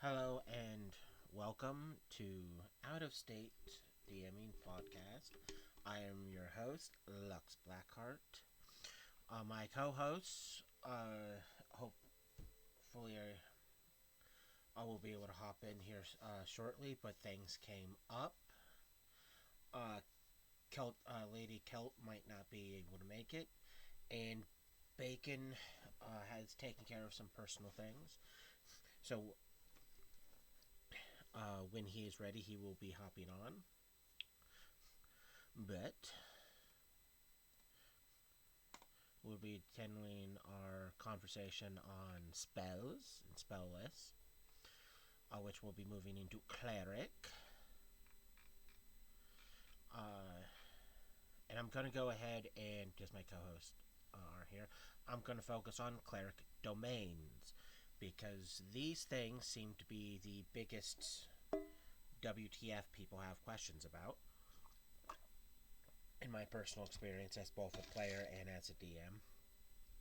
Hello and welcome to Out of State DMing podcast. I am your host, lluksblackheart. My co-hosts, hopefully, I will be able to hop in here shortly, but things came up. Uh, LadyCelt might not be able to make it, and Bacon has taken care of some personal things. So when he is ready, he will be hopping on. But we'll be continuing our conversation on spells and spell lists, which we'll be moving into cleric. Uh, and I'm going to go ahead and, because my co-hosts are here, I'm going to focus on cleric domains, because these things seem to be the biggest WTF people have questions about, in my personal experience as both a player and as a DM,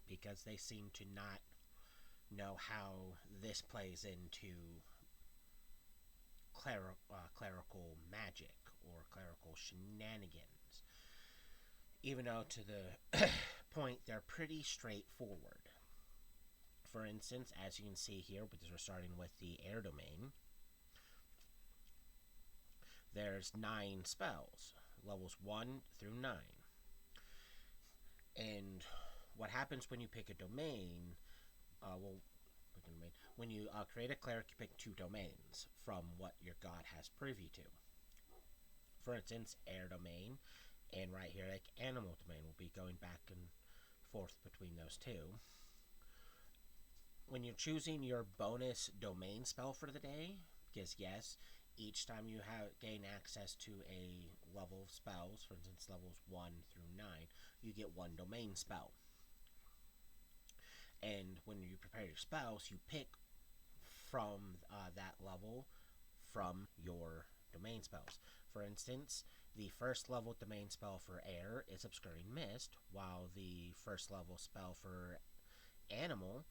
because they seem to not know how this plays into clerical magic or clerical shenanigans. Even though to the point they're pretty straightforward. For instance, as you can see here, because we're starting with the air domain, there's 9 spells, levels 1 through 9. And what happens when you pick a domain, when you create a cleric, you pick 2 domains from what your god has privy to. For instance, air domain, and right here, like animal domain, will be going back and forth between those two. When you're choosing your bonus domain spell for the day, because yes, each time you gain access to a level of spells, for instance, levels 1 through 9, you get 1 domain spell. And when you prepare your spells, you pick from that level from your domain spells. For instance, the first level domain spell for air is Obscuring Mist, while the first level spell for animal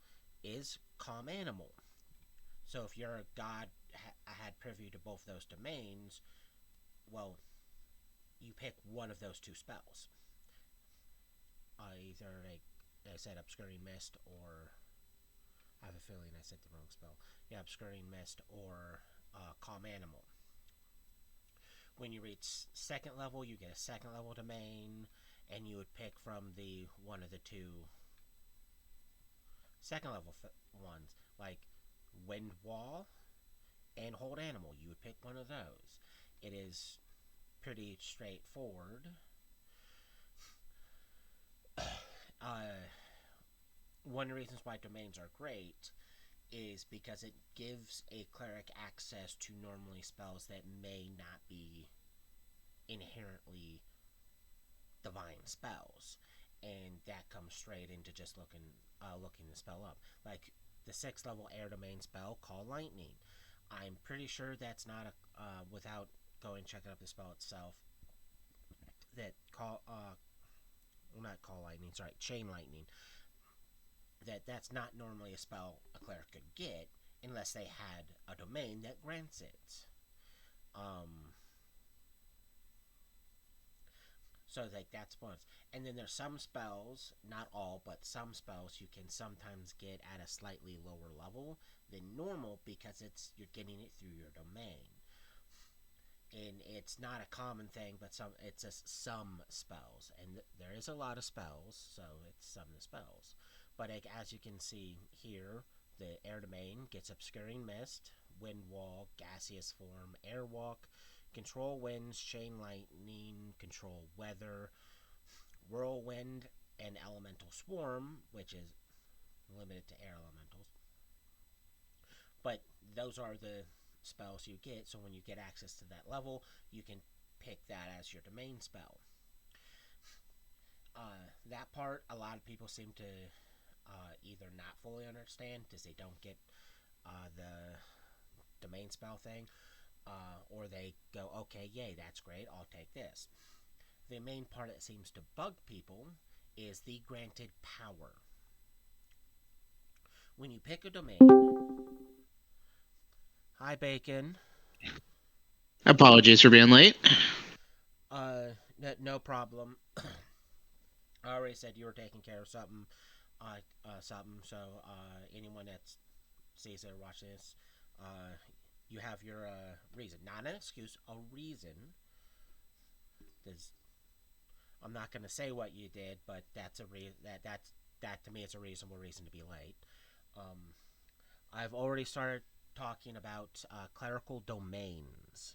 is Calm Animal. So if your god had privy to both those domains, well, you pick one of those 2 spells. Either, like I said, Obscuring Mist, or I have a feeling I said the wrong spell. Yeah, Obscuring Mist or Calm Animal. When you reach 2nd level, you get a 2nd level domain, and you would pick from the one of the 2 2nd level ones, like Wind Wall and Hold Animal. You would pick one of those. It is pretty straightforward. One of the reasons why domains are great is because it gives a cleric access to normally spells that may not be inherently divine spells, and that comes straight into just looking the spell up. Like the 6th level air domain spell, Call Lightning. I'm pretty sure that's not without going checking up the spell itself. That Chain Lightning. That's not normally a spell a cleric could get unless they had a domain that grants it. So like that's one. And then there's some spells, not all, but some spells you can sometimes get at a slightly lower level than normal because you're getting it through your domain. And it's not a common thing, but it's just some spells, and there is a lot of spells, so it's some of the spells. But as you can see here, the air domain gets Obscuring Mist, Wind Wall, Gaseous Form, Airwalk, Control Winds, Chain Lightning, Control Weather, Whirlwind, and Elemental Swarm, which is limited to air elementals. But those are the spells you get, so when you get access to that level, you can pick that as your domain spell. That part, a lot of people seem to either not fully understand because they don't get the domain spell thing, or they go, okay, yay, that's great, I'll take this. The main part that seems to bug people is the granted power. When you pick a domain, Hi, Bacon. Apologies for being late. No problem. I already said you were taking care of something. So, anyone that sees it or watches this, you have your reason, not an excuse, a reason. There's, I'm not going to say what you did, but that to me is a reasonable reason to be late. Um, I've already started talking about clerical domains,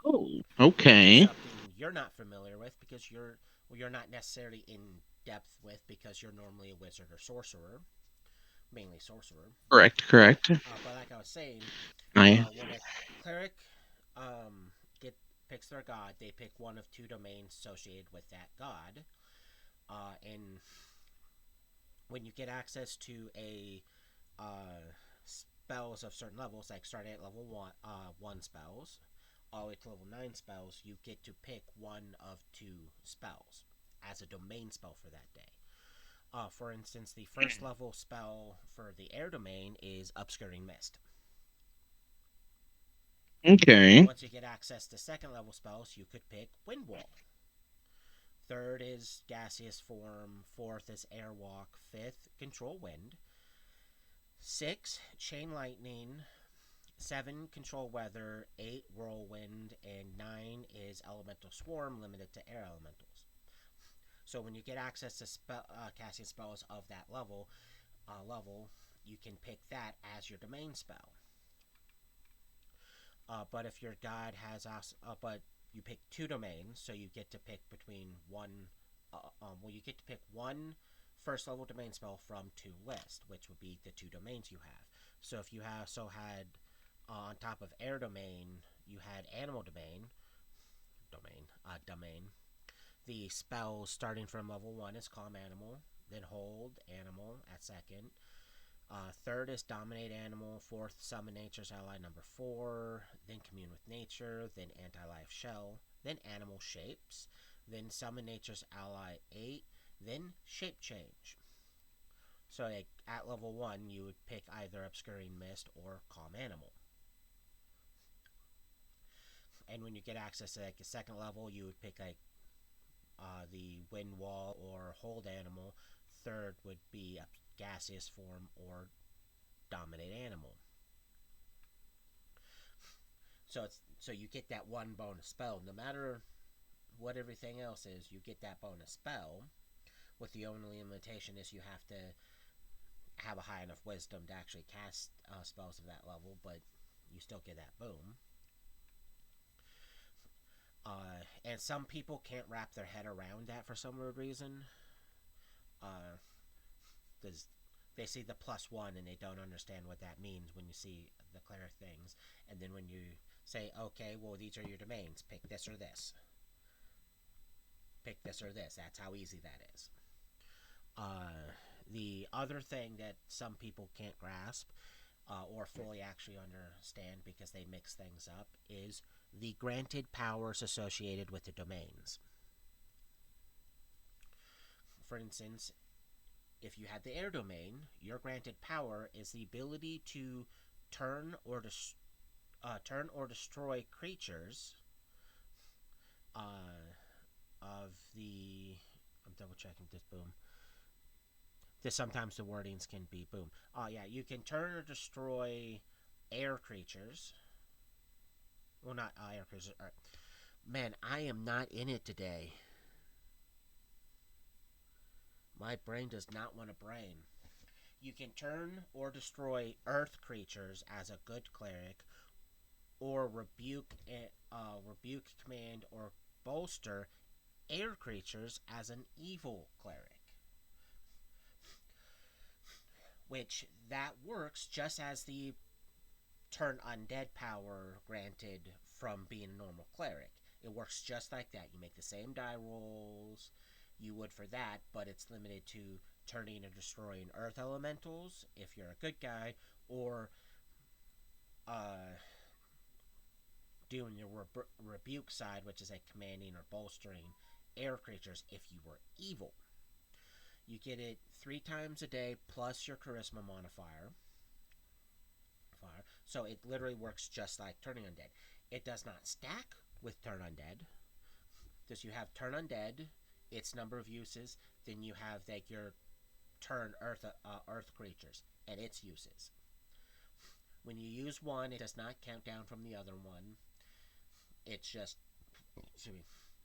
Oh, which is okay. something you're not familiar with because you're not necessarily in depth with because you're normally a wizard or sorcerer, mainly sorcerer. Correct, correct. But like I was saying, I when a cleric um, get picks their god, they pick one of two domains associated with that god. And when you get access to a spells of certain levels, like starting at level one spells, all the way to level 9 spells, you get to pick one of two spells as a domain spell for that day. For instance, the first level spell for the air domain is Obscuring Mist. okay. Once you get access to second level spells, you could pick Wind Wall. Third is Gaseous Form. Fourth is Airwalk. Fifth, Control Wind. Six, Chain Lightning. Seven, Control Weather. Eight, Whirlwind. And nine is Elemental Swarm, limited to air elementals. So when you get access to casting spells of that level, you can pick that as your domain spell. But if your god has but you pick two domains, so you get to pick between one. You get to pick one first level domain spell from two lists, which would be the two domains you have. So if you have had on top of air domain, you had animal domain. The spells starting from level one is calm animal, then hold animal at second. Third is Dominate Animal. Fourth, Summon Nature's Ally number 4. Then Commune with Nature. Then Anti Life Shell. Then Animal Shapes. Then Summon Nature's Ally 8. Then Shape Change. So like, at level 1, you would pick either Obscuring Mist or Calm Animal. And when you get access to like a second level, you would pick like the Wind Wall or Hold Animal. Third would be a Gaseous Form or Dominate Animal. So you get that one bonus spell. No matter what everything else is, you get that bonus spell. With the only limitation is you have to have a high enough wisdom to actually cast spells of that level, but you still get that boom. And some people can't wrap their head around that for some weird reason. Because they see the +1 and they don't understand what that means when you see the cleric things. And then when you say, okay, well, these are your domains, pick this or this. Pick this or this. That's how easy that is. The other thing that some people can't grasp or fully actually understand because they mix things up is the granted powers associated with the domains. For instance, if you had the air domain, your granted power is the ability to turn or destroy creatures uh, of the. I'm double checking this. Boom. This sometimes the wordings can be boom. Yeah, you can turn or destroy air creatures. Well, not air creatures. Man, I am not in it today. My brain does not want a brain. You can turn or destroy earth creatures as a good cleric, or rebuke, command, or bolster air creatures as an evil cleric. Which that works just as the turn undead power granted from being a normal cleric. It works just like that. You make the same die rolls you would for that, but it's limited to turning and destroying earth elementals if you're a good guy, or uh, doing your rebuke side, which is a commanding or bolstering air creatures if you were evil. You get it 3 times a day plus your charisma modifier. So it literally works just like turning undead. It does not stack with turn undead. Does you have turn undead, its number of uses, then you have like your turn earth creatures and its uses. When you use one, it does not count down from the other one. It's just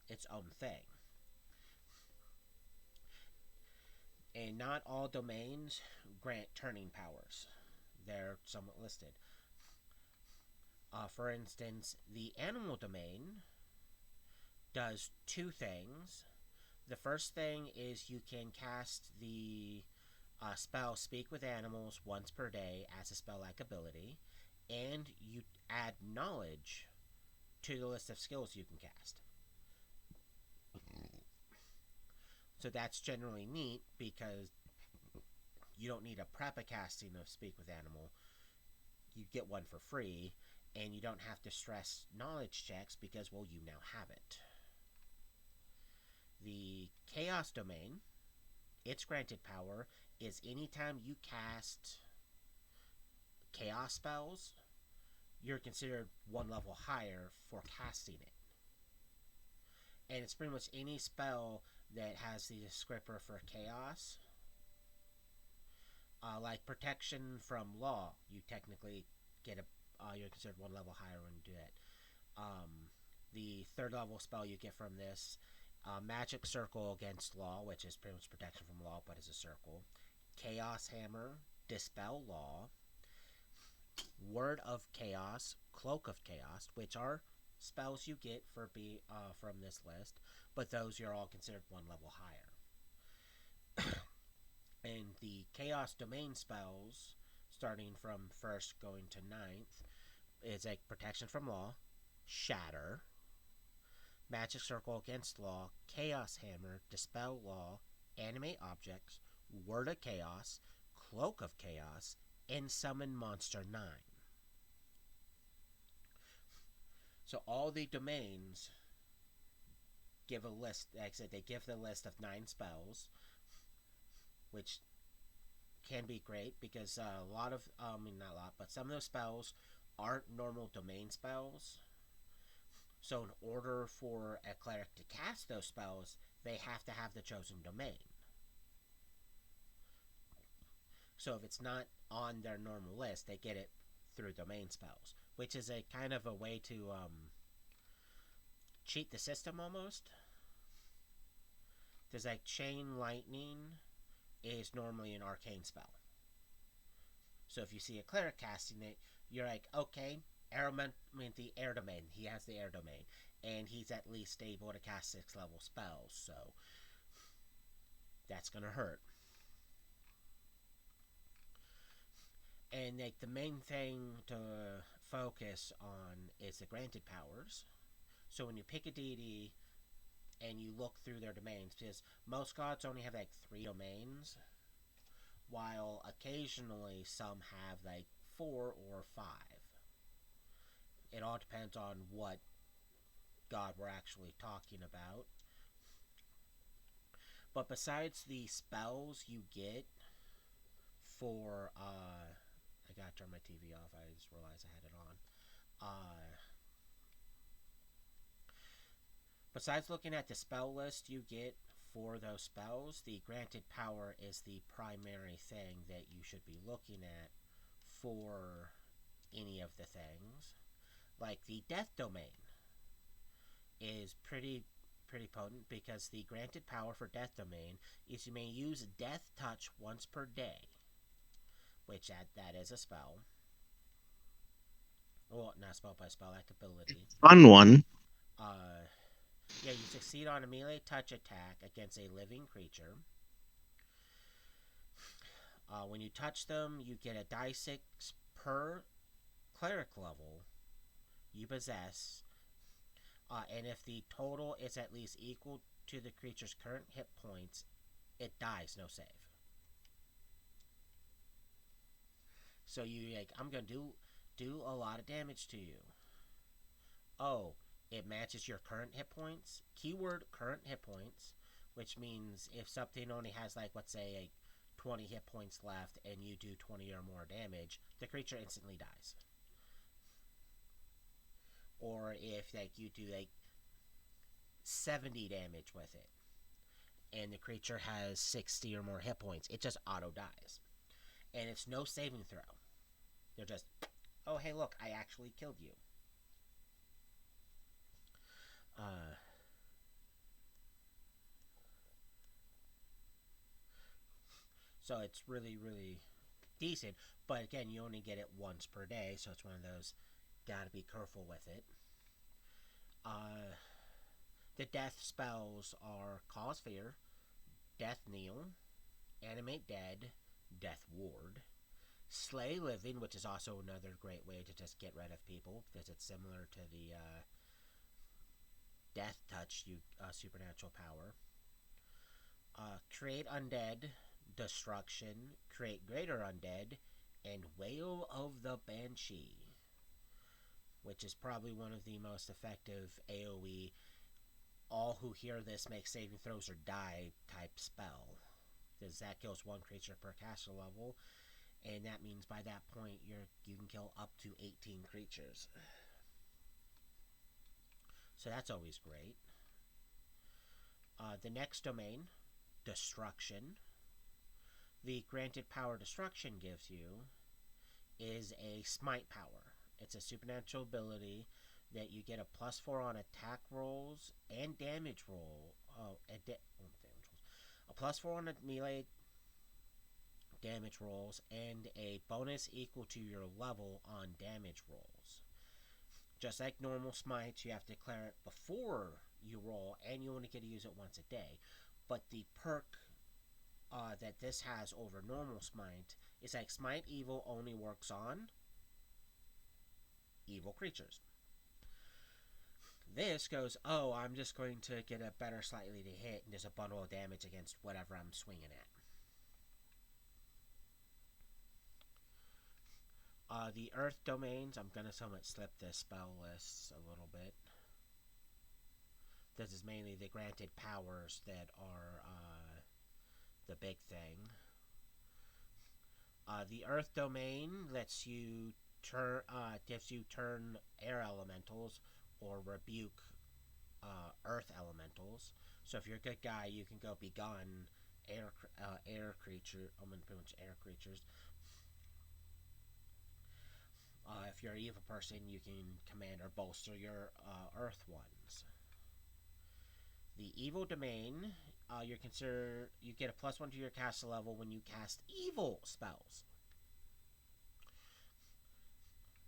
its own thing. And not all domains grant turning powers. They're somewhat listed. For instance, the animal domain does two things. The first thing is you can cast the spell Speak with Animals once per day as a spell-like ability, and you add knowledge to the list of skills you can cast. So that's generally neat because you don't need a prep a casting of Speak with Animal. You get one for free, and you don't have to stress knowledge checks because, well, you now have it. The Chaos domain, its granted power is anytime you cast Chaos spells, you're considered one level higher for casting it. And it's pretty much any spell that has the descriptor for Chaos. Like Protection from Law, you technically get you're considered one level higher when you do that. The third level spell you get from this, Magic Circle against Law, which is pretty much protection from law, but is a circle. Chaos Hammer, Dispel Law. Word of Chaos, Cloak of Chaos, which are spells you get from this list, but those you're all considered one level higher. And the Chaos Domain spells, starting from 1st going to 9th, is like Protection from Law, Shatter, Magic Circle against Law, Chaos Hammer, Dispel Law, Animate Objects, Word of Chaos, Cloak of Chaos, and Summon Monster 9. So all the domains give a list. Like I said, they give the list of 9 spells, which can be great because a lot of, not a lot, but some of those spells aren't normal domain spells. So in order for a cleric to cast those spells, they have to have the chosen domain. So if it's not on their normal list, they get it through domain spells, which is a kind of a way to cheat the system almost. There's like Chain Lightning is normally an arcane spell. So if you see a cleric casting it, you're like, okay, the air domain. He has the air domain, and he's at least able to cast 6 level spells. So that's gonna hurt. And like the main thing to focus on is the granted powers. So when you pick a deity and you look through their domains, because most gods only have like 3 domains, while occasionally some have like 4 or 5. It all depends on what god we're actually talking about. But besides the spells you get for, I gotta turn my TV off, I just realized I had it on. Besides looking at the spell list you get for those spells, the granted power is the primary thing that you should be looking at for any of the things. Like the death domain is pretty potent because the granted power for death domain is you may use death touch once per day, which that is a spell. Well, not a spell, but a spell like ability. Fun one. Yeah, you succeed on a melee touch attack against a living creature. When you touch them, you get a die 6 per cleric level you possess. And if the total is at least equal to the creature's current hit points, it dies, no save. So you like, I'm gonna do a lot of damage to you. Oh, it matches your current hit points. Keyword current hit points, which means if something only has like, let's say, like 20 hit points left and you do 20 or more damage, the creature instantly dies. or if like you do like 70 damage with it, and the creature has 60 or more hit points, it just auto dies, and it's no saving throw. They're just, oh hey look, I actually killed you. Uh, so it's really decent. But again, you only get it once per day, so it's one of those gotta be careful with it. Uh, the death spells are Cause Fear, Death Kneel, Animate Dead, Death Ward, Slay Living, which is also another great way to just get rid of people because it's similar to the Death Touch supernatural power. Create Undead, Destruction, Create Greater Undead, and Wail of the Banshee, which is probably one of the most effective AoE all who hear this make saving throws or die type spell. Because that kills one creature per caster level, and that means by that point you can kill up to 18 creatures. So that's always great. The next domain, Destruction. The granted power Destruction gives you is a Smite power. It's a supernatural ability that you get a +4 on attack rolls and damage roll. A +4 on a melee damage rolls and a bonus equal to your level on damage rolls. Just like normal smites, you have to declare it before you roll, and you only get to use it once a day. But the perk that this has over normal smite is like smite evil only works on evil creatures. This goes, oh, I'm just going to get a better slightly to hit, and there's a bundle of damage against whatever I'm swinging at. The Earth domains, I'm going to somewhat slip this spell list a little bit. This is mainly the granted powers that are the big thing. The Earth domain lets you gives you turn air elementals or rebuke Earth elementals. So if you're a good guy, you can go begone air creature. I mean, pretty much air creatures. If you're an evil person, you can command or bolster your Earth ones. The evil domain, you get a +1 to your caster level when you cast evil spells.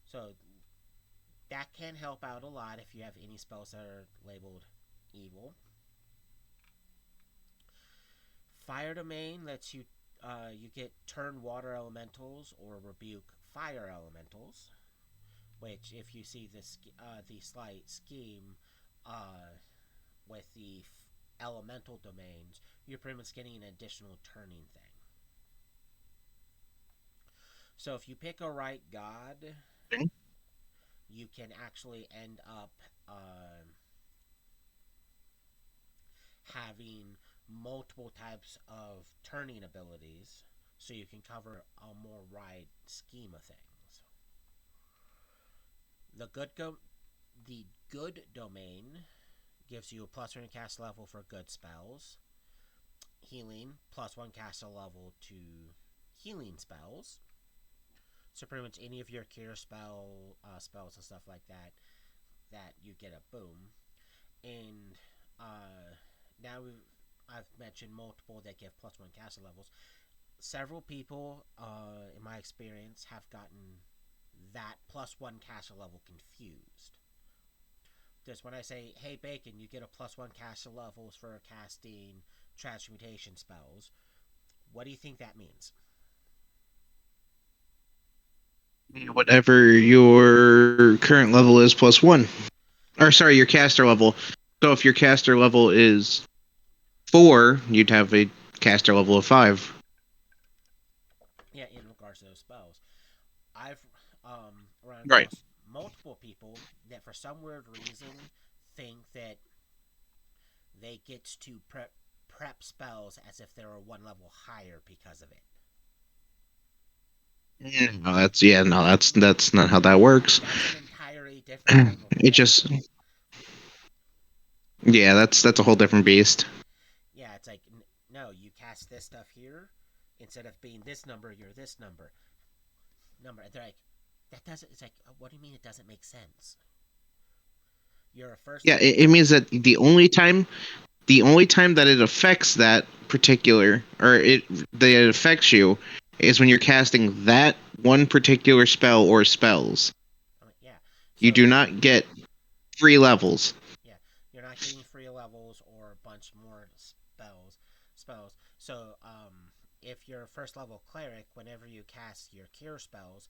So that can help out a lot if you have any spells that are labeled evil. Fire domain lets you get turn water elementals or rebuke fire elementals. Which, if you see the slight scheme with the elemental domains, you're pretty much getting an additional turning thing. So if you pick a right god, Okay. you can actually end up having multiple types of turning abilities, so you can cover a more wide scheme of things. The good go- the good domain gives you a +1 cast level for good spells, healing +1 cast level to healing spells. So pretty much any of your cure spells and stuff like that, that you get a boom. And now I've mentioned multiple that give +1 caster levels. Several people, in my experience, have gotten that +1 caster level confused. Just when I say, hey Bacon, you get a +1 caster levels for casting transmutation spells, what do you think that means? Whatever your current level is +1. Or sorry, your caster level. So if your caster level is 4, you'd have a caster level of 5. Yeah, in regards to those spells, I've run Right. across multiple people that for some weird reason think that they get to prep spells as if they were one level higher because of it. No, that's not how that works. That's an entirely different thing It altogether. just yeah, that's a whole different beast. Yeah, it's like no, you cast this stuff here instead of being this number, you're this number. And they're like, that doesn't. It's like, what do you mean it doesn't make sense? You're a first Yeah, level it means cleric. that the only time that it affects that particular or it affects you is when you're casting that one particular spell or spells. Yeah. You So do not get free levels. yeah, you're not getting free levels or a bunch more spells. So if you're a first level cleric, whenever you cast your cure spells,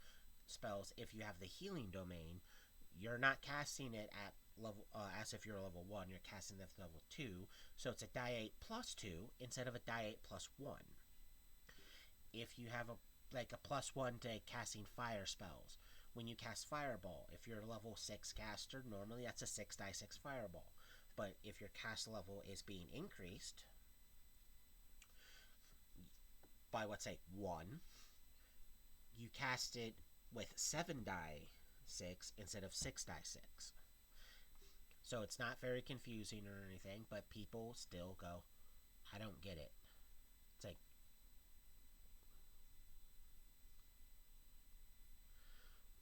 if you have the healing domain, you're not casting it at level as if you're level one. You're casting it at level two, so it's a die 8 plus 2 instead of a die 8 plus 1. If you have a like a +1 to casting fire spells, when you cast fireball, if you're a level 6 caster, normally that's a 6 die 6 fireball. But if your cast level is being increased by, let's say, 1, you cast it with 7 die 6 instead of 6 die 6. So it's not very confusing or anything, but people still go, I don't get it. It's like,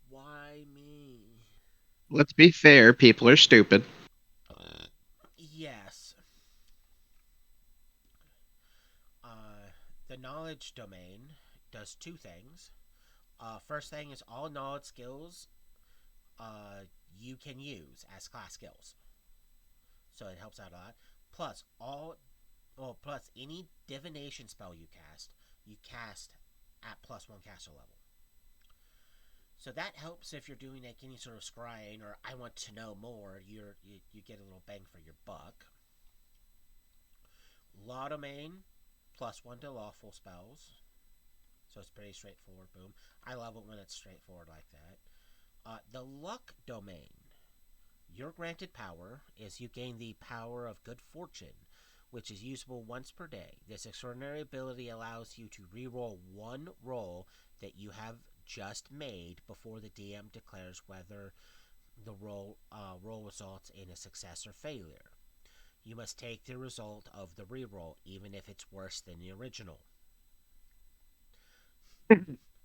why me? Let's be fair, people are stupid. Yes. Uh, the knowledge domain does two things. First thing is all knowledge skills you can use as class skills, so it helps out a lot. Plus plus any divination spell you cast at +1 caster level. So that helps if you're doing like any sort of scrying or I want to know more. You get a little bang for your buck. Law domain +1 to lawful spells, so it's pretty straightforward. Boom. I love it when it's straightforward like that. The luck domain. Your granted power is you gain the power of good fortune, which is usable once per day. This extraordinary ability allows you to reroll one roll that you have just made before the DM declares whether the roll results in a success or failure. You must take the result of the reroll, even if it's worse than the original.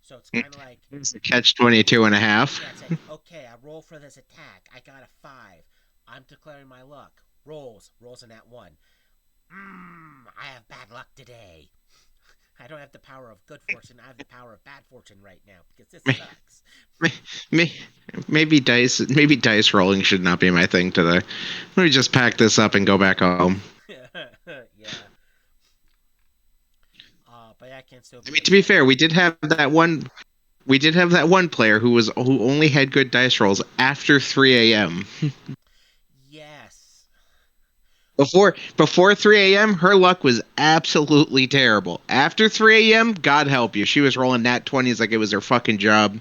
So it's kind of like, It's a catch 22 and a half. yeah, it's like, okay, I roll for this attack. I got a 5. I'm declaring my luck. Rolls in that 1. I have bad luck today. I don't have the power of good fortune. I have the power of bad fortune right now because this sucks. Maybe dice rolling should not be my thing today. Let me just pack this up and go back home. Yeah. But that can still I be mean, to be fair, effective. we did have that one player who only had good dice rolls after 3 a.m. Yes. Before 3 a.m., her luck was absolutely terrible. After 3 a.m., God help you, she was rolling nat 20s like it was her fucking job.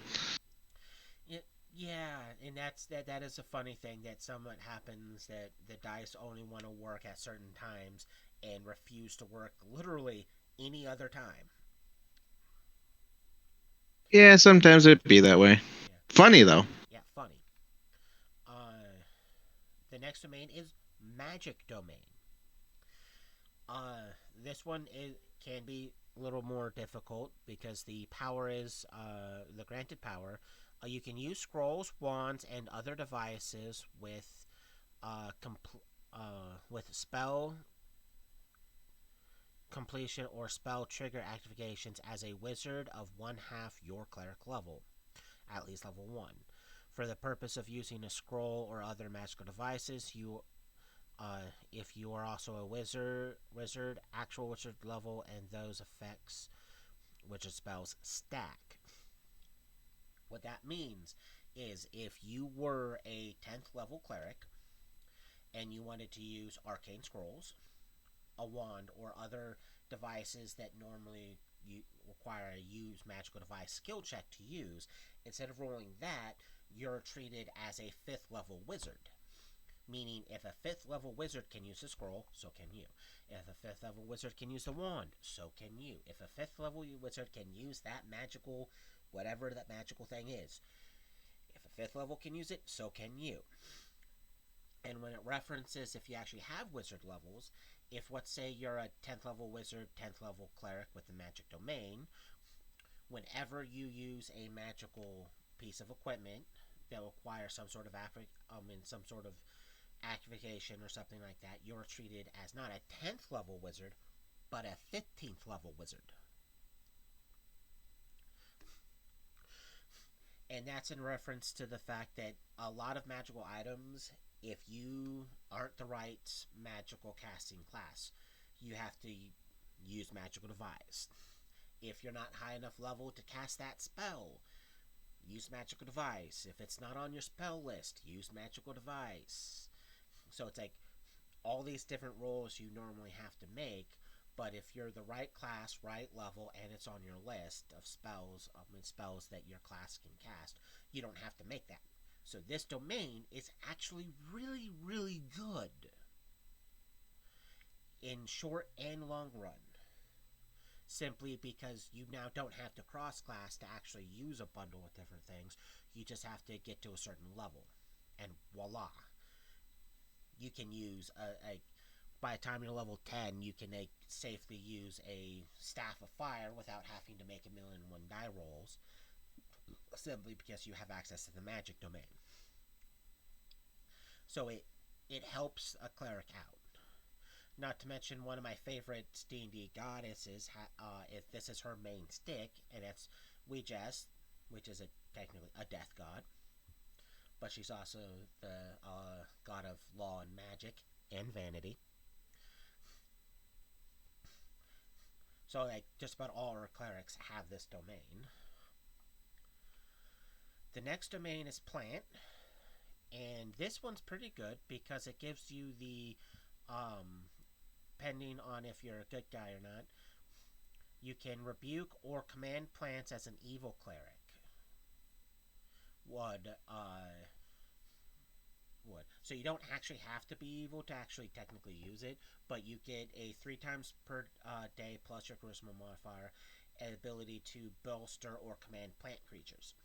Yeah, and that is a funny thing that somewhat happens that the dice only want to work at certain times and refuse to work literally any other time. Yeah, sometimes it'd be that way. Yeah. Funny though. Yeah, funny. The next domain is magic domain. This one can be a little more difficult because the power is the granted power. You can use scrolls, wands, and other devices with spell completion or spell trigger activations as a wizard of one half your cleric level, at least level 1. For the purpose of using a scroll or other magical devices, if you are also a actual wizard level, and those effects, wizard spells, stack. What that means is if you were a 10th level cleric and you wanted to use arcane scrolls, a wand, or other devices that normally you require a use magical device skill check to use, instead of rolling that, you're treated as a 5th level wizard. Meaning, if a 5th level wizard can use a scroll, so can you. If a 5th level wizard can use the wand, so can you. If a 5th level wizard can use that magical, whatever that magical thing is, if a 5th level can use it, so can you. And when it references if you actually have wizard levels, if let's say you're a 10th level wizard, 10th level cleric with the magic domain, whenever you use a magical piece of equipment that requires some sort of activation or something like that, you're treated as not a 10th level wizard, but a 15th level wizard. And that's in reference to the fact that a lot of magical items, if you aren't the right magical casting class, you have to use magical device. If you're not high enough level to cast that spell, use magical device. If it's not on your spell list, use magical device. So it's like all these different rolls you normally have to make, but if you're the right class, right level, and it's on your list of spells that your class can cast, you don't have to make that. So this domain is actually really, really good in short and long run. Simply because you now don't have to cross class to actually use a bundle of different things. You just have to get to a certain level. And voila. You can use by the time you're level 10, you can safely use a Staff of Fire without having to make 1,000,001 die rolls, simply because you have access to the magic domain. So it helps a cleric out. Not to mention one of my favorite D&D goddesses, if this is her main stick, and it's Ouijas, which is technically a death god. But she's also the god of law and magic and vanity. So just about all our clerics have this domain. The next domain is plant, and this one's pretty good because it gives you the, depending on if you're a good guy or not, you can rebuke or command plants as an evil cleric. So you don't actually have to be evil to actually technically use it, but you get a 3 times per day plus your charisma modifier ability to bolster or command plant creatures.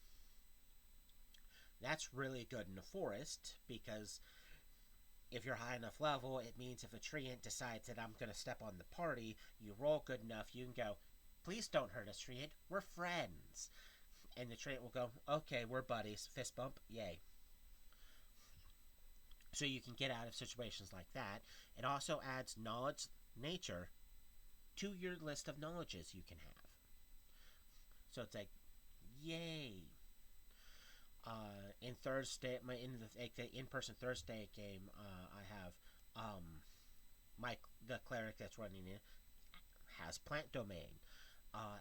That's really good in the forest because if you're high enough level, it means if a treant decides that I'm going to step on the party, you roll good enough, you can go, please don't hurt us, treant, we're friends. And the treant will go, okay, we're buddies, fist bump, yay. So you can get out of situations like that. It also adds knowledge nature to your list of knowledges you can have. So it's like, yay. In Thursday, the in-person Thursday game, I have the cleric that's running it has plant domain,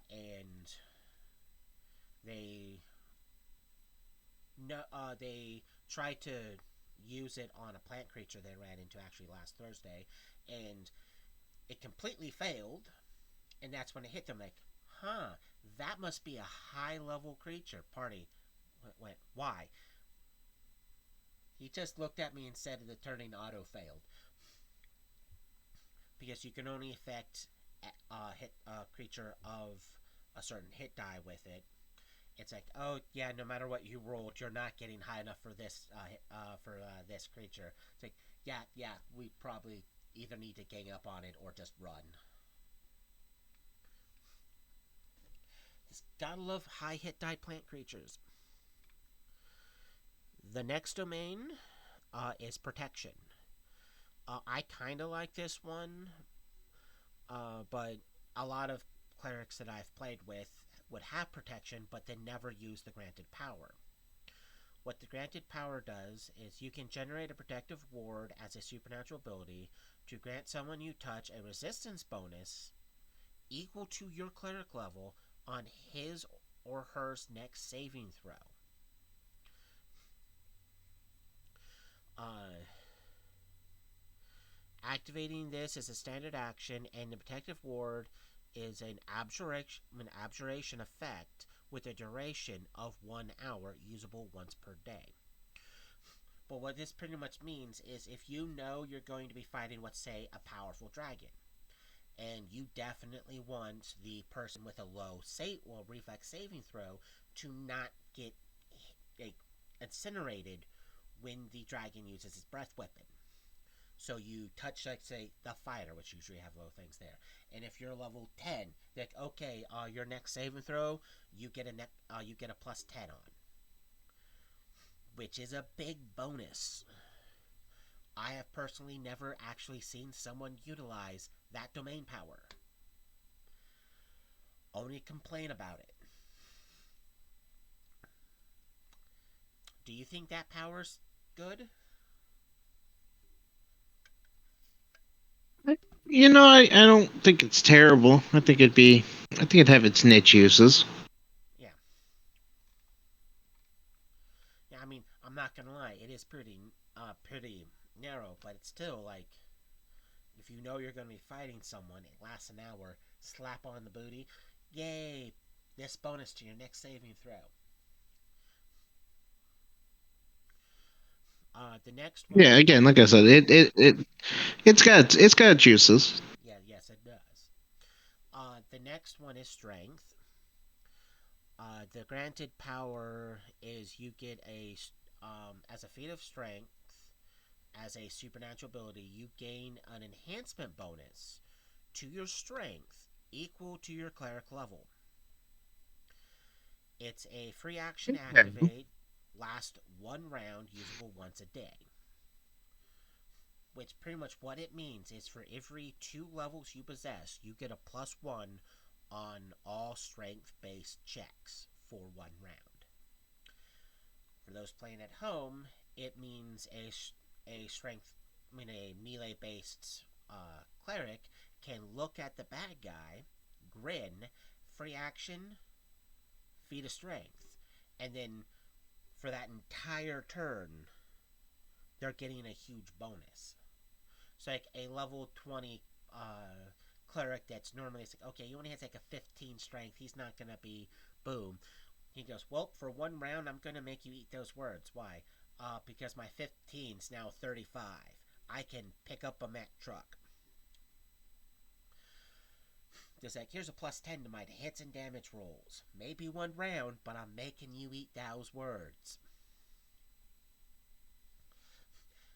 and they they tried to use it on a plant creature they ran into actually last Thursday, and it completely failed. And that's when it hit them like, that must be a high level creature. Party went, why? He just looked at me and said the turning auto failed. Because you can only affect hit a creature of a certain hit die with it. It's like, oh yeah, no matter what you rolled, you're not getting high enough for this this creature. It's like, yeah, we probably either need to gang up on it or just run. Just gotta love high hit die plant creatures. The next domain is protection. I kind of like this one, but a lot of clerics that I've played with would have protection, but then never use the granted power. What the granted power does is you can generate a protective ward as a supernatural ability to grant someone you touch a resistance bonus equal to your cleric level on his or her next saving throw. Activating this is a standard action, and the protective ward is an abjuration effect with a duration of 1 hour, usable once per day. But what this pretty much means is if you know you're going to be fighting, let's say, a powerful dragon, and you definitely want the person with a low reflex saving throw to not get incinerated when the dragon uses its breath weapon. So you touch, like, say, the fighter, which usually have low things there. And if you're level 10, like, okay, your next saving throw, you get a plus 10 on, which is a big bonus. I have personally never actually seen someone utilize that domain power. Only complain about it. Do you think that power's good? I don't think it's terrible. I think it'd have its niche uses. Yeah. Yeah, I mean, I'm not gonna lie, it is pretty narrow, but it's still like, if you know you're gonna be fighting someone, it lasts an hour, slap on the booty, yay, this bonus to your next saving throw. The next one, Yeah, again, like I said, it's got its uses. yeah, yes, it does. The next one is strength. The granted power is you get as a feat of strength, as a supernatural ability, you gain an enhancement bonus to your strength equal to your cleric level. It's a free action Okay. activate, last one round, usable once a day. Which pretty much what it means is for every 2 levels you possess, you get a plus 1 on all strength based checks for 1 round. For those playing at home, it means a strength, I mean a melee based cleric can look at the bad guy, grin, free action, feat of strength, and then for that entire turn, they're getting a huge bonus. So like a level 20 cleric that's normally, it's like, okay, he only has like a 15 strength, he's not gonna be boom. He goes, well, for 1 round, I'm gonna make you eat those words. Why? Because my 15's now 35. I can pick up a Mack truck. Just like, here's a plus 10 to my hits and damage rolls. Maybe 1 round, but I'm making you eat those words.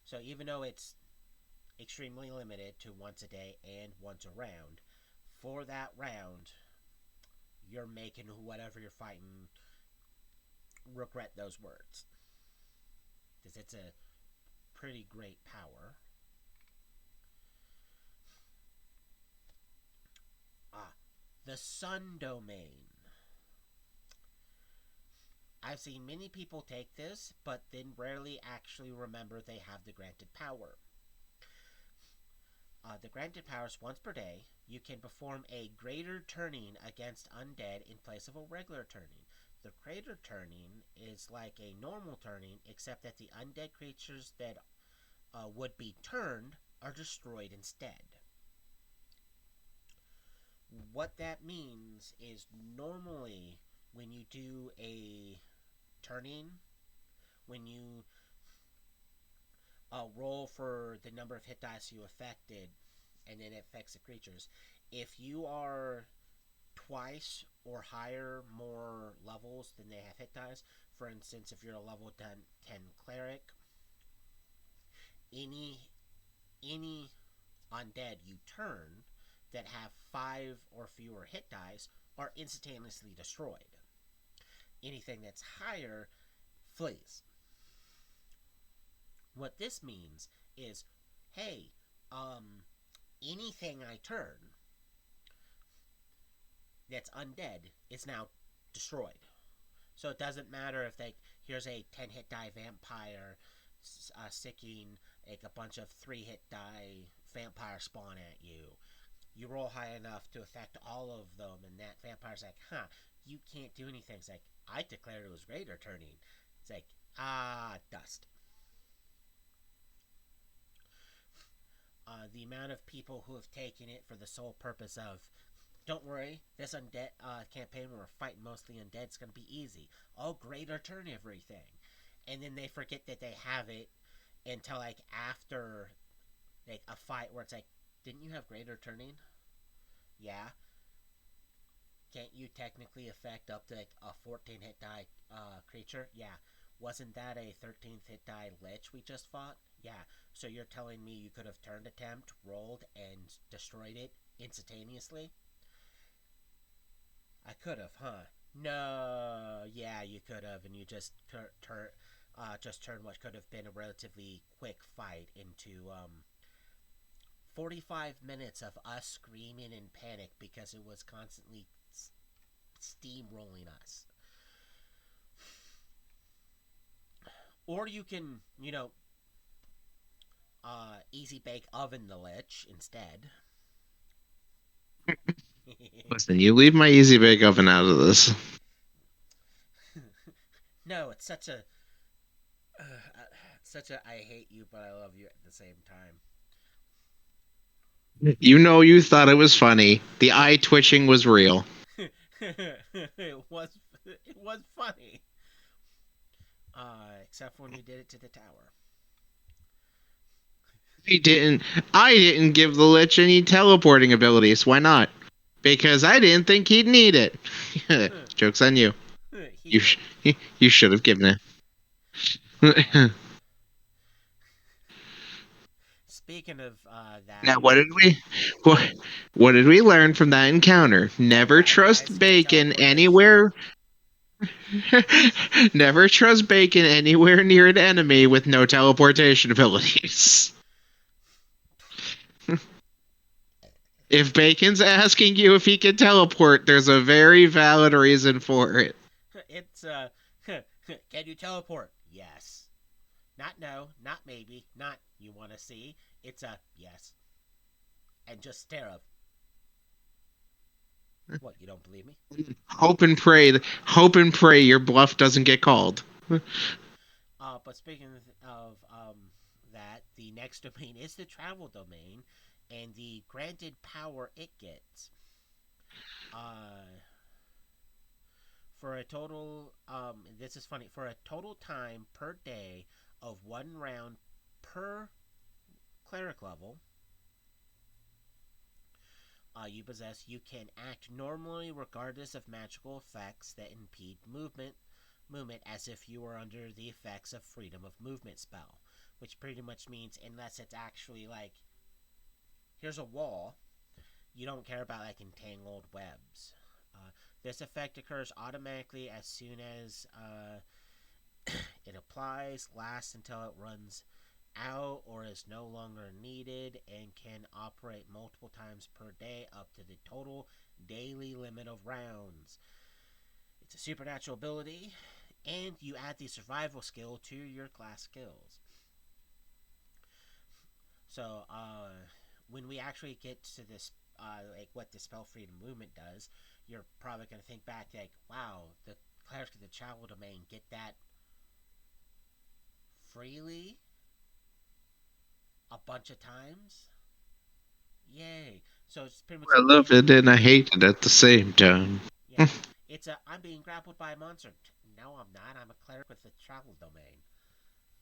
So even though it's extremely limited to once a day and once a round, for that round, you're making whatever you're fighting regret those words. Because it's a pretty great power. Ah, the Sun Domain. I've seen many people take this, but then rarely actually remember they have the granted power. The granted power is once per day. You can perform a greater turning against undead in place of a regular turning. The greater turning is like a normal turning, except that the undead creatures that would be turned are destroyed instead. What that means is normally when you do a turning, when you roll for the number of hit dice you affected, and then it affects the creatures. If you are twice or higher more levels than they have hit dice, for instance, if you're a level 10 cleric, any undead you turn that have 5 or fewer hit dice are instantaneously destroyed. Anything that's higher flees. What this means is, hey, anything I turn that's undead is now destroyed. So it doesn't matter if here's a 10 hit die vampire sticking like a bunch of 3 hit die vampire spawn at you. You roll high enough to affect all of them, and that vampire's like, huh, you can't do anything. It's like, I declared it was greater turning. It's like, dust. The amount of people who have taken it for the sole purpose of, don't worry, this undead campaign where we're fighting mostly undead is going to be easy. I'll greater turn everything. And then they forget that they have it until like after like a fight where it's like, didn't you have greater turning? Yeah. Can't you technically affect up to like a 14 hit die creature? Yeah. Wasn't that a 13th hit die lich we just fought? Yeah. So you're telling me you could have turned attempt, rolled, and destroyed it instantaneously? I could have, huh? No. Yeah, you could have, and you just turned what could have been a relatively quick fight into 45 minutes of us screaming in panic because it was constantly steamrolling us. Or you can, easy bake oven the lich instead. Listen, you leave my easy bake oven out of this. No, it's such a I hate you but I love you at the same time. You know you thought it was funny. The eye twitching was real. It was funny. Except for when you did it to the tower. I didn't I didn't give the Lich any teleporting abilities. Why not? Because I didn't think he'd need it. Joke's on you. He You did. you should have given Uh, it. Speaking of Now, that, what, what did we learn from that encounter? Never that trust guys get bacon teleportation. anywhere. Never trust bacon anywhere near an enemy with no teleportation abilities. If bacon's asking you if he can teleport, there's a very valid reason for it. It's can you teleport? Yes. Not no, not maybe, not you want to see. It's a yes. And just stare of what, you don't believe me? Hope and pray your bluff doesn't get called. But speaking of that, the next domain is the travel domain, and the granted power it gets. Uh, for a total, this is funny, for a total time per day of 1 round per cleric level, you possess, you can act normally regardless of magical effects that impede movement as if you were under the effects of freedom of movement spell, which pretty much means unless it's actually like here's a wall, you don't care about like entangled webs. This effect occurs automatically as soon as it applies, lasts until it runs out or is no longer needed, and can operate multiple times per day up to the total daily limit of rounds. It's a supernatural ability, and you add the survival skill to your class skills. So, when we actually get to this, like what the spell freedom movement does, you're probably going to think back, like, wow, the clerics of the travel domain get that freely a bunch of times. Yay! So it's pretty much I like love it and I hate it at the same time. yeah, it's a I'm being grappled by a monster. No, I'm not. I'm a cleric with the travel domain.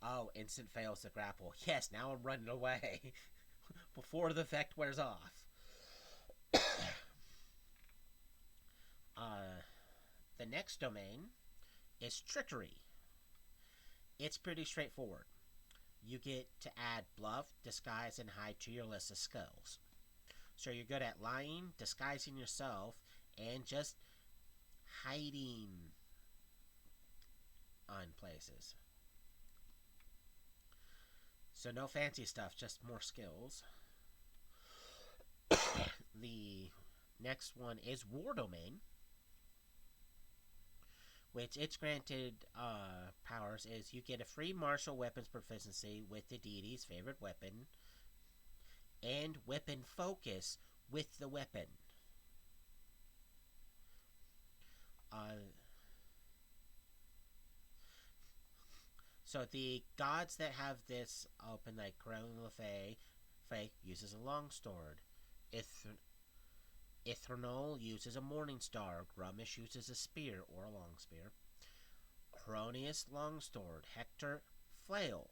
Oh, instant fails to grapple. Yes, now I'm running away before the effect wears off. Uh, the next domain is trickery. It's pretty straightforward. You get to add bluff, disguise, and hide to your list of skills. So you're good at lying, disguising yourself, and just hiding on places. So no fancy stuff, just more skills. The next one is War Domain, which its granted powers is you get a free martial weapons proficiency with the deity's favorite weapon, and weapon focus with the weapon. Uh, so the gods that have this open, like Corellin Le Fay uses a longsword. Ithranol uses a morning star. Grumish uses a spear or a long spear. Cronius longsword. Hector flail,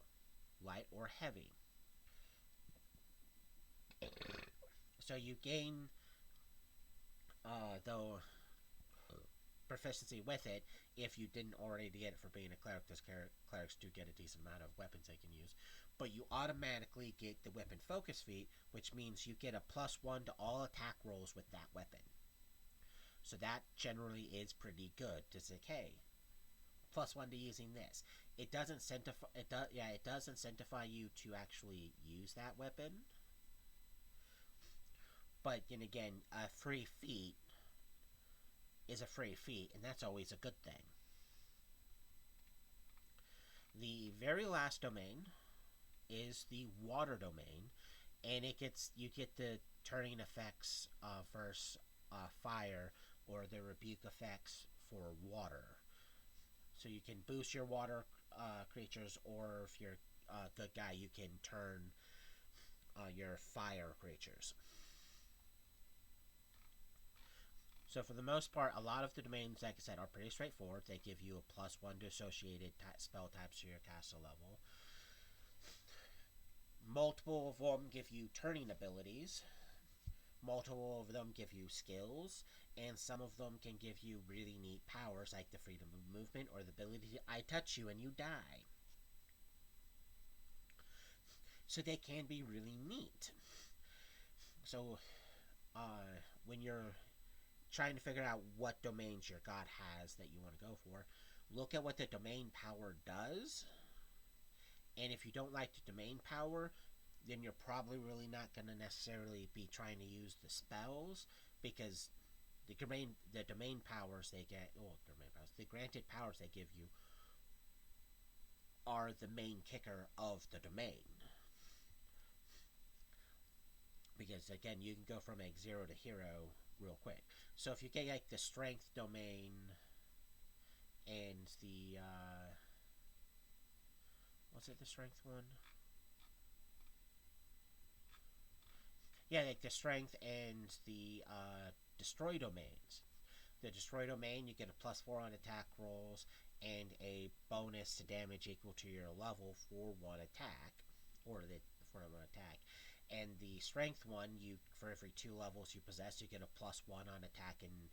light or heavy. So you gain though proficiency with it if you didn't already get it for being a cleric. Because clerics do get a decent amount of weapons they can use. But you automatically get the weapon focus feat, which means you get a +1 to all attack rolls with that weapon. So that generally is pretty good. Just like, hey, +1 to using this. It does incentivize. It does incentivize you to actually use that weapon. But then again, a free feat is a free feat, and that's always a good thing. The very last domain is the water domain, and you get the turning effects versus fire, or the rebuke effects for water. So you can boost your water creatures, or if you're a good guy, you can turn your fire creatures. So for the most part, a lot of the domains, like I said, are pretty straightforward. They give you a +1 to associated spell types to your caster level. Multiple of them give you turning abilities. Multiple of them give you skills, and some of them can give you really neat powers like the freedom of movement or the ability to I touch you and you die. So they can be really neat. So when you're trying to figure out what domains your god has that you want to go for, look at what the domain power does. And if you don't like the domain power, then you're probably really not going to necessarily be trying to use the spells, because the domain powers they get, the granted powers they give you are the main kicker of the domain. Because again, you can go from a 0 to hero real quick. So if you get like the strength domain and the what's it, the strength one? Yeah, like the strength and the destroy domains. The destroy domain, you get a +4 on attack rolls and a bonus to damage equal to your level for one attack, or the for one attack. And the strength one, you for every 2 levels you possess, you get a +1 on attack and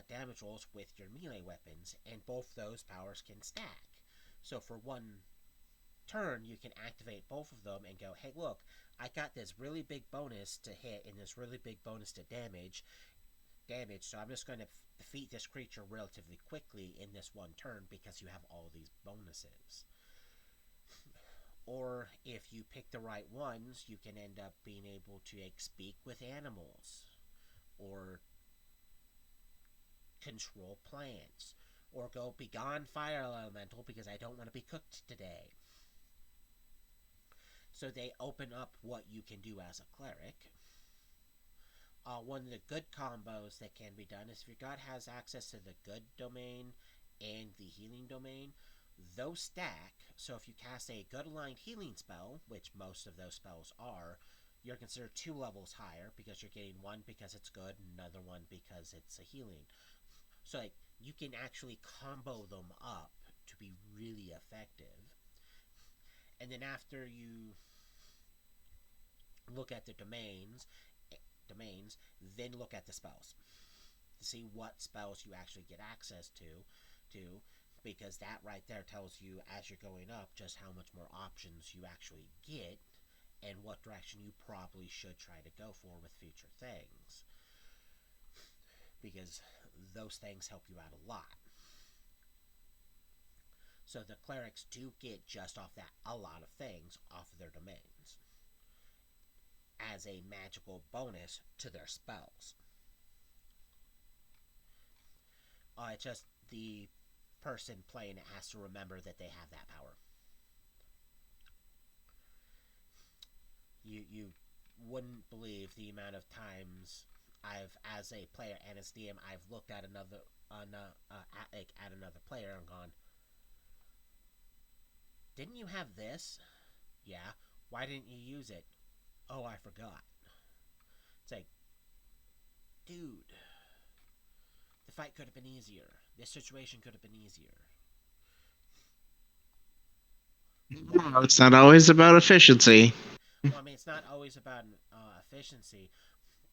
damage rolls with your melee weapons, and both those powers can stack. So for one turn, you can activate both of them and go, hey, look, I got this really big bonus to hit and this really big bonus to damage, so I'm just going to defeat this creature relatively quickly in this one turn because you have all these bonuses. Or if you pick the right ones, you can end up being able to speak with animals, or control plants, or go begone fire elemental because I don't want to be cooked today. So they open up what you can do as a cleric. One of the good combos that can be done is if your god has access to the good domain and the healing domain, those stack. So if you cast a good aligned healing spell, which most of those spells are, you're considered 2 levels higher because you're getting one because it's good, another one because it's a healing. So like, you can actually combo them up to be really effective. And then after you look at the domains, then look at the spells to see what spells you actually get access to, because that right there tells you as you're going up just how much more options you actually get and what direction you probably should try to go for with future things, because those things help you out a lot. So the clerics do get just off that a lot of things off of their domains as a magical bonus to their spells. It's just the person playing it has to remember that they have that power. You wouldn't believe the amount of times I've, as a player and as DM, I've looked at another player and gone, "Didn't you have this?" "Yeah." "Why didn't you use it?" "Oh, I forgot." It's like, dude, the fight could have been easier. This situation could have been easier. No, it's not always about efficiency. Well, I mean, it's not always about efficiency,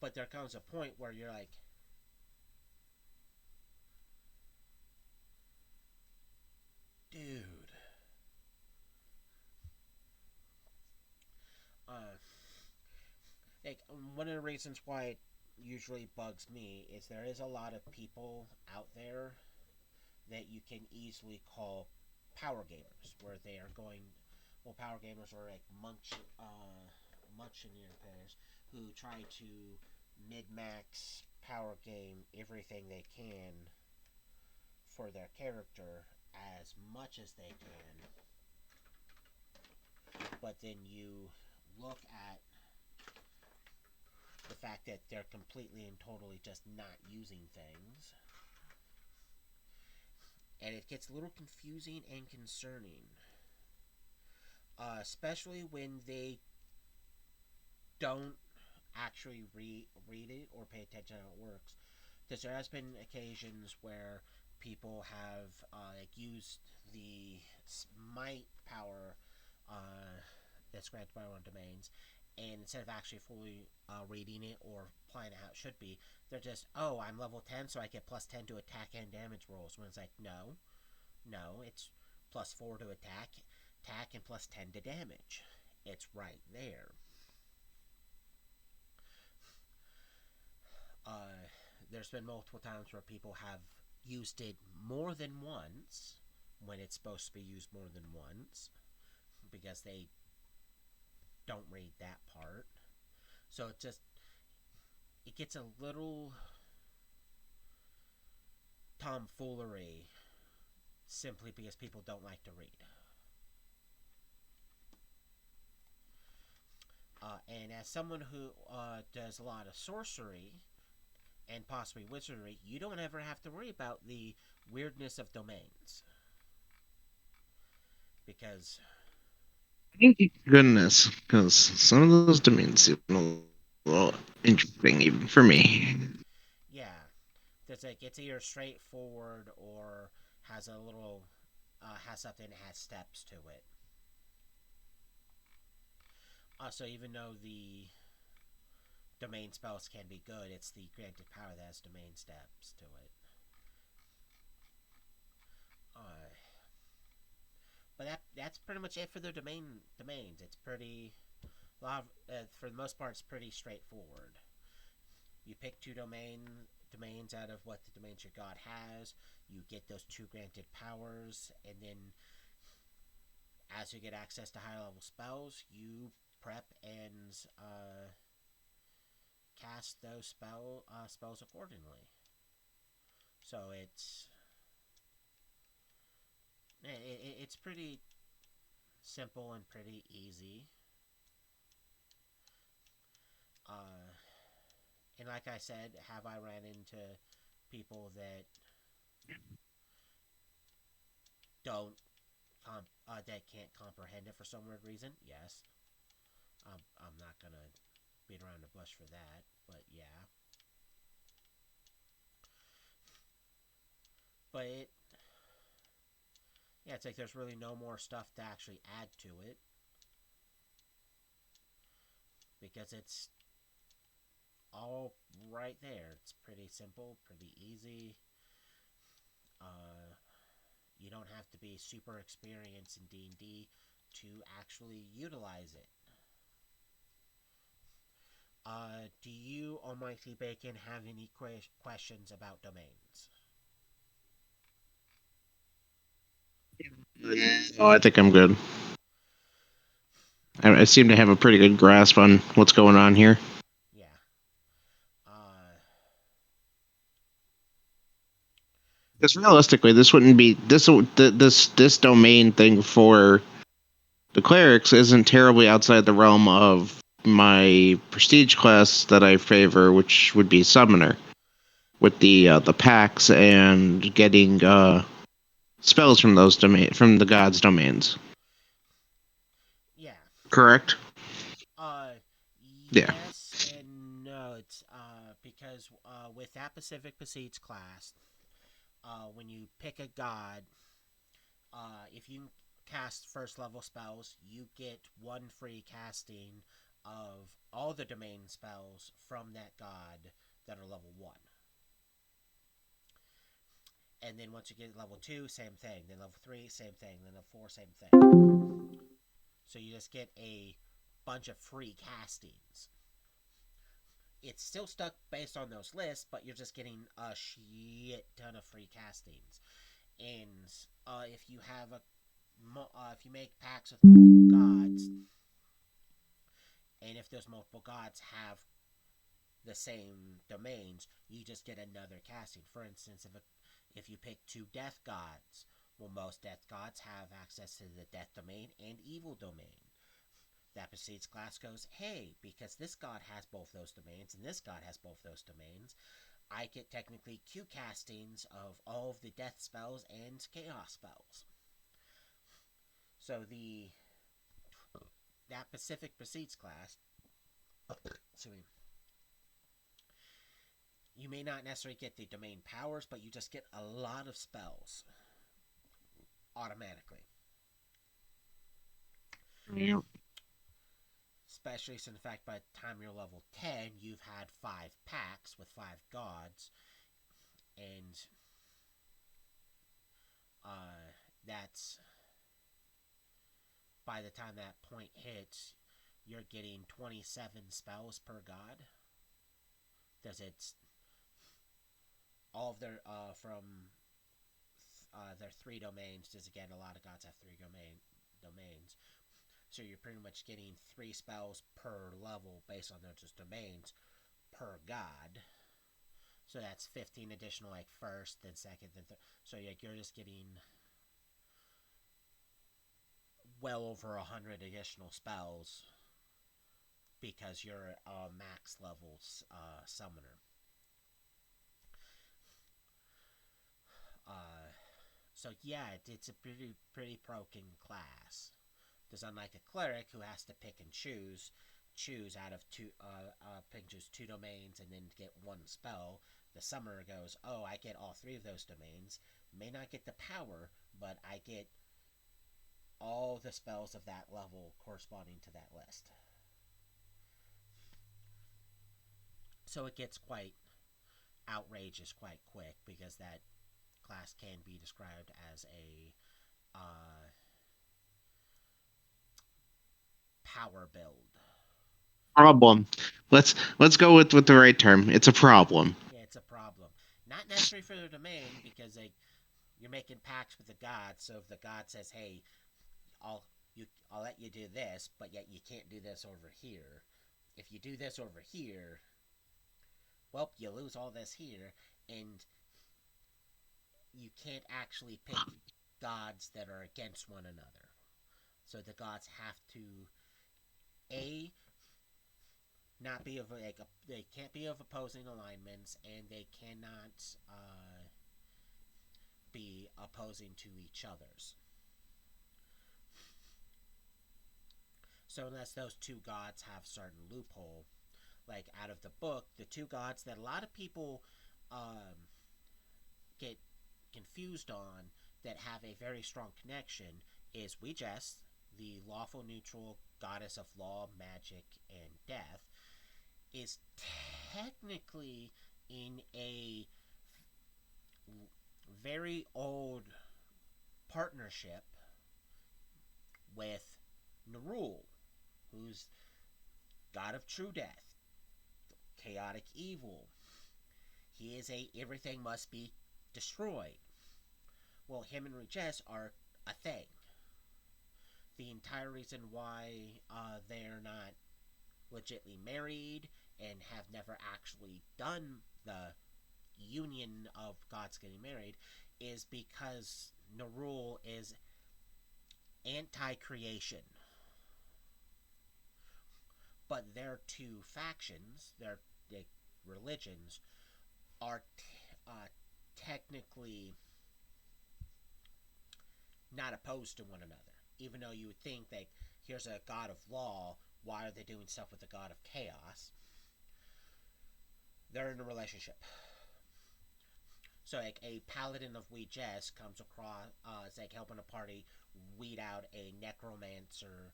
but there comes a point where you're like, like one of the reasons why it usually bugs me is there is a lot of people out there that you can easily call power gamers, where they are going, well, power gamers are like Munchenier players who try to mid max power game everything they can for their character as much as they can, but then you look at the fact that they're completely and totally just not using things, and it gets a little confusing and concerning, especially when they don't actually read it or pay attention to how it works. Because there has been occasions where people have like used the smite power that's granted by one domains, and instead of actually fully reading it or applying it how it should be, they're just, oh, I'm level 10, so I get plus 10 to attack and damage rolls. When it's like, no, no, it's plus 4 to attack, and plus 10 to damage. It's right there. Uh, there's been multiple times where people have used it more than once when it's supposed to be used more than once because they don't read that part. So it gets a little tomfoolery simply because people don't like to read. And as someone who does a lot of sorcery and possibly wizardry, you don't ever have to worry about the weirdness of domains. Because, Thank goodness, because some of those domains seem a little interesting even for me. yeah, it's either straightforward or has a little, has something that has steps to it. So even though the domain spells can be good, it's the granted power that has domain steps to it. Uh, but that's pretty much it for the domains. It's pretty, for the most part, it's pretty straightforward. You pick two domains out of what the domains your god has. You get those two granted powers, and then as you get access to higher level spells, you prep and cast those spells accordingly. So it's pretty simple and pretty easy. Uh, and like I said, have I ran into people that don't that can't comprehend it for some weird reason? Yes. I'm not gonna beat around the bush for that, but yeah. But yeah, it's like there's really no more stuff to actually add to it because it's all right there. It's pretty simple, pretty easy. Uh, you don't have to be super experienced in D&D to actually utilize it. Do you, Almighty Bacon, have any questions about domains? Oh, I think I'm good. I seem to have a pretty good grasp on what's going on here. Yeah. Uh, Because realistically, this wouldn't be this domain thing for the clerics isn't terribly outside the realm of my prestige class that I favor, which would be summoner, with the packs and getting spells from from the gods' domains. yeah. Correct. Uh, Yeah. yes and no. It's because with that Pacific Prestige class, when you pick a god, if you cast first level spells, you get one free casting of all the domain spells from that god that are level 1. And then once you get level 2, same thing. Then level 3, same thing. Then level 4, same thing. So you just get a bunch of free castings. it's still stuck based on those lists, but you're just getting a shit ton of free castings. And if you have a if you make packs with multiple gods, and if those multiple gods have the same domains, you just get another casting. For instance, if you pick two death gods, well, most death gods have access to the death domain and evil domain. That precedes class goes, hey, because this god has both those domains and this god has both those domains, I get technically Q castings of all of the death spells and chaos spells. So the that Pacific Precedes class, so you may not necessarily get the domain powers, but you just get a lot of spells automatically. Yep. Especially since, in fact, by the time you're level 10, you've had 5 packs with 5 gods, and that's by the time that point hits, you're getting 27 spells per god. Does it's all of their from their 3 domains? Because again, a lot of gods have 3 domains, so you're pretty much getting 3 spells per level based on their just domains per god. So that's 15 additional, like first, then second, then third. So like you're just getting well over 100 additional spells because you're a max level summoner. Uh, so yeah, it's a pretty broken class. Because unlike a cleric who has to pick and choose out of pick and choose 2 domains and then get 1 spell, the summoner goes, oh, I get all 3 of those domains. May not get the power, but I get all the spells of that level corresponding to that list. So it gets quite outrageous quite quick because that class can be described as a power build. Problem. Let's go with the right term. It's a problem. Yeah, it's a problem. Not necessarily for the domain because you're making pacts with the god. So if the god says, "Hey, I'll I'll let you do this, but yet you can't do this over here. If you do this over here, well, you lose all this here, and you can't actually pick gods that are against one another. So the gods have to a not be of they can't be of opposing alignments, and they cannot be opposing to each other's. So unless those 2 gods have certain loophole, like out of the book, the 2 gods that a lot of people get confused on that have a very strong connection is Weejess, the lawful neutral goddess of law, magic, and death, is technically in a very old partnership with Nerul, who's god of true death, chaotic evil. He is a everything must be destroyed. Well, him and Regis are a thing. The entire reason why they're not legitly married and have never actually done the union of gods getting married is because Nerul is anti-creation. But their 2 factions, their religions, are technically not opposed to one another. Even though you would think that here's a god of law, why are they doing stuff with the god of chaos? They're in a relationship. So like a paladin of Weejess comes across, it's like helping a party weed out a necromancer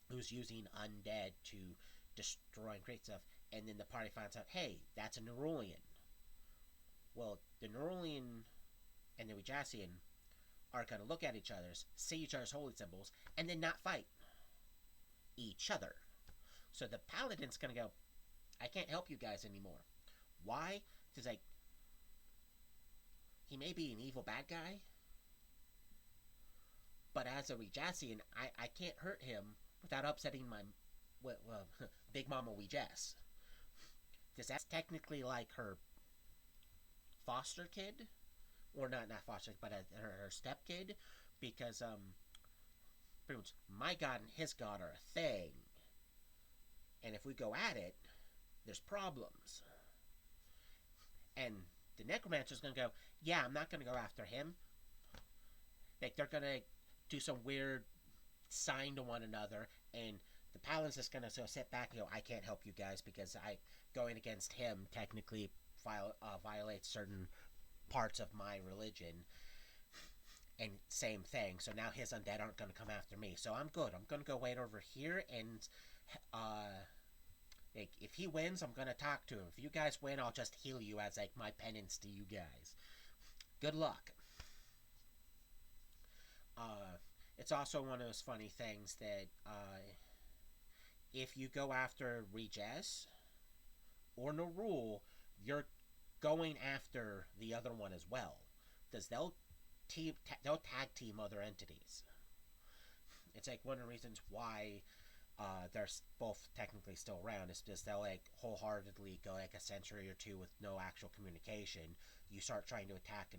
who's using undead to destroy and create stuff, and then the party finds out, hey, that's a Nerulean. Well, the Nerulean and the Weejassian are going to look at each other's, see each other's holy symbols, and then not fight each other. So the paladin's gonna go, I can't help you guys anymore. Why? Because like he may be an evil bad guy, but as a Rejassian, I can't hurt him without upsetting my well, Big Mama Wejess. Because that's technically like her foster kid, or not foster, but her step kid, because pretty much my god and his god are a thing, and if we go at it, there's problems. And the necromancer's gonna go, yeah, I'm not gonna go after him. Like they're gonna do some weird sign to one another, and the paladin's just gonna sit back and go, I can't help you guys because I going against him technically violates certain parts of my religion. And same thing. So now his undead aren't going to come after me. So I'm good. I'm going to go wait over here and like if he wins, I'm going to talk to him. If you guys win, I'll just heal you as like my penance to you guys. Good luck. It's also one of those funny things that if you go after Regis or Narul, you're going after the other one as well, because they'll tag team other entities. It's like one of the reasons why they're both technically still around is because they'll like wholeheartedly go like a century or two with no actual communication. You start trying to attack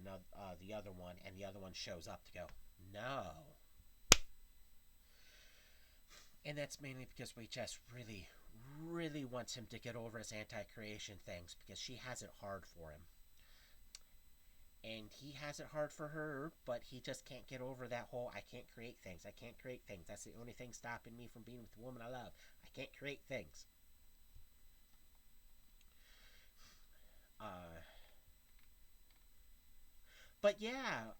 the other one, and the other one shows up to go, no. And that's mainly because we just really, really wants him to get over his anti-creation things because she has it hard for him. And he has it hard for her, but he just can't get over that whole I can't create things. I can't create things. That's the only thing stopping me from being with the woman I love. I can't create things. Uh, but yeah,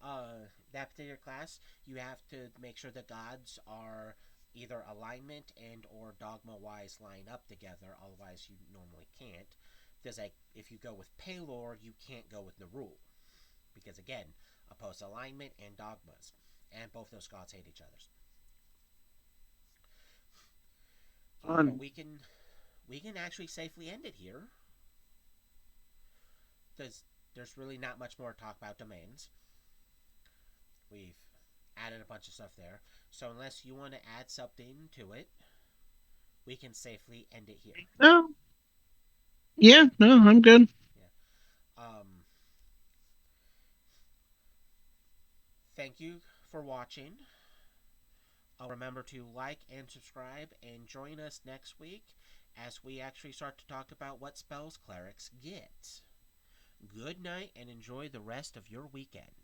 that particular class, you have to make sure the gods are either alignment and or dogma wise line up together. Otherwise, you normally can't. Because like if you go with Paylor, you can't go with Narul. Because again, opposed alignment and dogmas, and both those gods hate each other. But we can actually safely end it here because there's really not much more to talk about domains. We've added a bunch of stuff there, so unless you want to add something to it, we can safely end it here. Oh, yeah, no, I'm good. Yeah. Thank you for watching. Remember to like and subscribe and join us next week as we actually start to talk about what spells clerics get. Good night and enjoy the rest of your weekend.